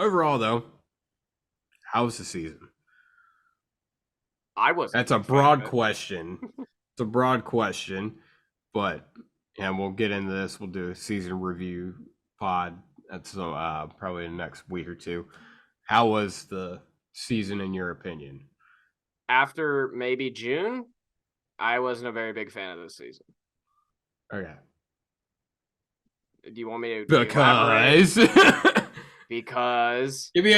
overall, though, how was the season? I wasn't a That's a big fan of broad it. question. It's a broad question, but and we'll get into this. We'll do a season review pod. That's probably the next week or two. How was the season in your opinion? After maybe June, I wasn't a very big fan of this season. Okay, Do you want me to elaborate? because Because give me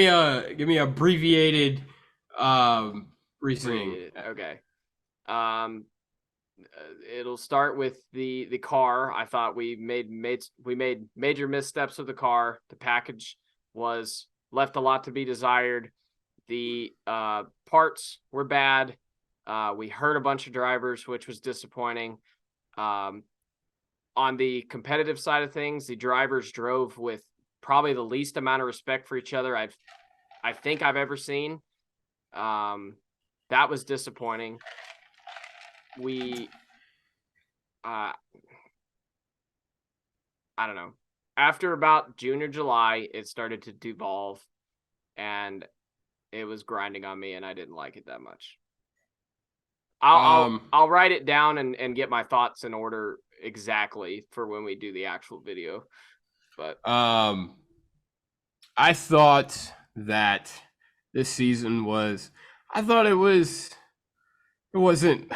a abbreviated reasoning. abbreviated. Okay. Um, it'll start with the car. I thought we made major missteps with the car. The package was left a lot to be desired. The parts were bad. We hurt a bunch of drivers, which was disappointing. Um, on the competitive side of things, the drivers drove with probably the least amount of respect for each other I think I've ever seen. Um, that was disappointing. We uh, I don't know. After about June or July, it started to devolve, and it was grinding on me, and I didn't like it that much. I'll I'll, Um, I'll write it down and get my thoughts in order exactly for when we do the actual video. But um, I thought that this season was. I thought it was. It wasn't.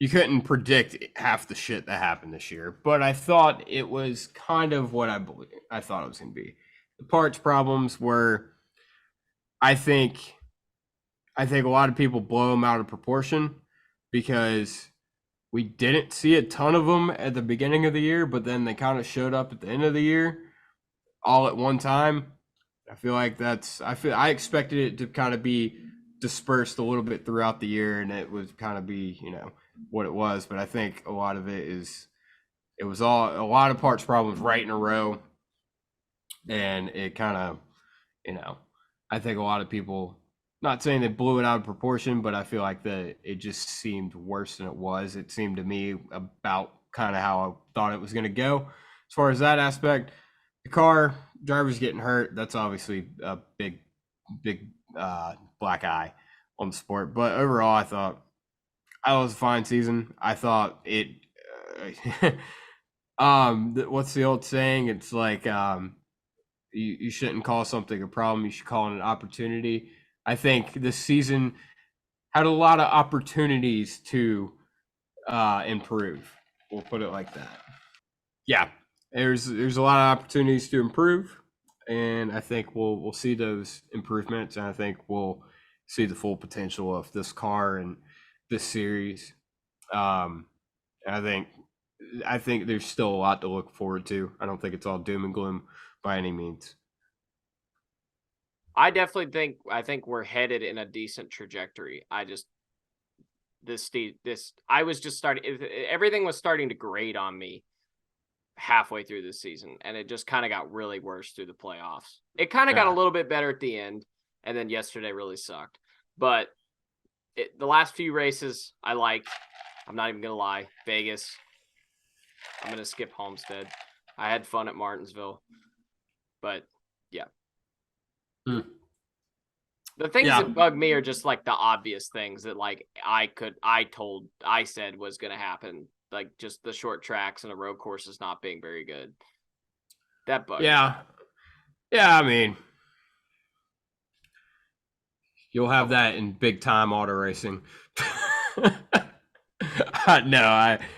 You couldn't predict half the shit that happened this year, but I thought it was kind of what I thought it was going to be. The parts problems were, I think, I think a lot of people blow them out of proportion because we didn't see a ton of them at the beginning of the year, but then they kind of showed up at the end of the year all at one time. I feel like I expected it to kind of be dispersed a little bit throughout the year, and it would kind of be what it was. But I think a lot of it was all a lot of parts problems right in a row, and it kind of you know I think a lot of people, not saying they blew it out of proportion, but I feel like it just seemed worse than it was. It seemed to me about kind of how I thought it was going to go as far as that aspect. The car drivers getting hurt, that's obviously a big black eye on the sport. But overall, I thought I was a fine season. I thought it. What's the old saying? It's like you shouldn't call something a problem. You should call it an opportunity. I think this season had a lot of opportunities to improve. We'll put it like that. Yeah, there's a lot of opportunities to improve, and I think we'll see those improvements, and I think we'll see the full potential of this car and this series. Um, I think I think there's still a lot to look forward to. I don't think it's all doom and gloom by any means. I think we're headed in a decent trajectory. I just this I was just starting everything was starting to grate on me halfway through this season, and it just kind of got really worse through the playoffs. It kind of got a Yeah, little bit better at the end, and then yesterday really sucked. But the last few races I liked. I'm not even gonna lie. Vegas. I'm gonna skip Homestead. I had fun at Martinsville, but yeah. Hmm. The things Yeah, that bug me are just like the obvious things that like I said was gonna happen. Like just the short tracks and the road courses not being very good. That bugged me. yeah, yeah. I mean, you'll have Oh, that in big time auto racing. No,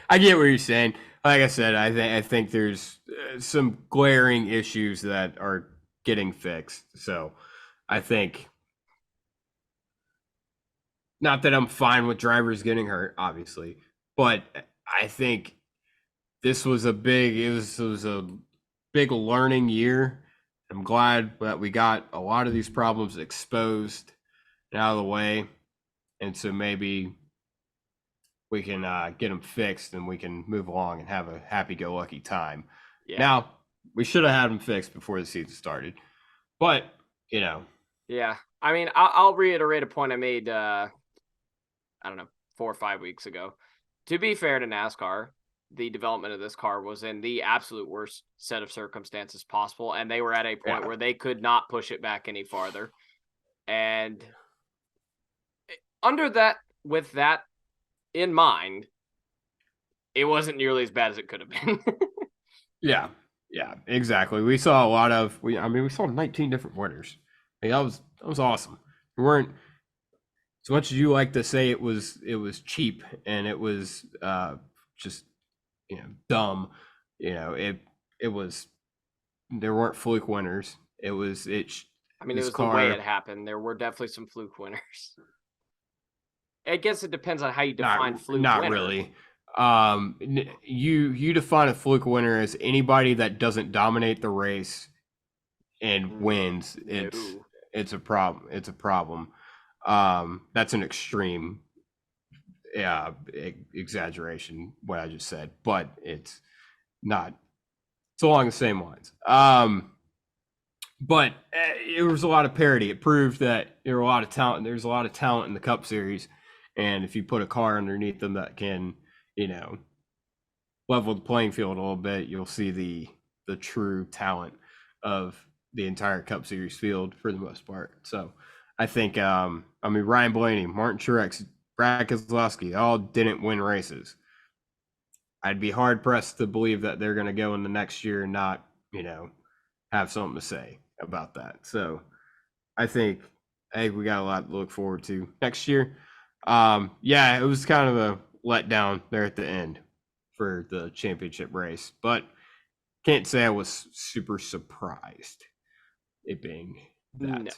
I get what you're saying. Like I said, I think there's some glaring issues that are getting fixed. So I think not that I'm fine with drivers getting hurt, obviously, but I think it was a big learning year. I'm glad that we got a lot of these problems exposed and out of the way, and so maybe we can get them fixed and we can move along and have a happy-go-lucky time. yeah. Now, we should have had them fixed before the season started, but you know, Yeah. I mean, I'll reiterate a point I made I don't know, 4 or 5 weeks ago. To be fair to NASCAR, the development of this car was in the absolute worst set of circumstances possible, and they were at a point where they could not push it back any farther. And with that in mind, it wasn't nearly as bad as it could have been. Yeah, exactly. We saw a lot of we saw 19 different winners. That was awesome. We weren't, as much as you like to say it was cheap and it was just dumb. It was, there weren't fluke winners. It was it was the way it happened. There were definitely some fluke winners. I guess it depends on how you define fluke not winner. Really. You define a fluke winner as anybody that doesn't dominate the race and wins. It's a problem. It's a problem. That's an extreme exaggeration what I just said, but it's not. It's along the same lines. But it was a lot of parity. It proved that there were a lot of talent. There's a lot of talent in the Cup Series, and if you put a car underneath them that can, level the playing field a little bit, you'll see the true talent of the entire Cup Series field for the most part. So I think, Ryan Blaney, Martin Truex, Brad Keselowski, all didn't win races. I'd be hard pressed to believe that they're going to go in the next year and not, have something to say about that. So I think, hey, we got a lot to look forward to next year. It was kind of a letdown there at the end for the championship race, but can't say I was super surprised it being that.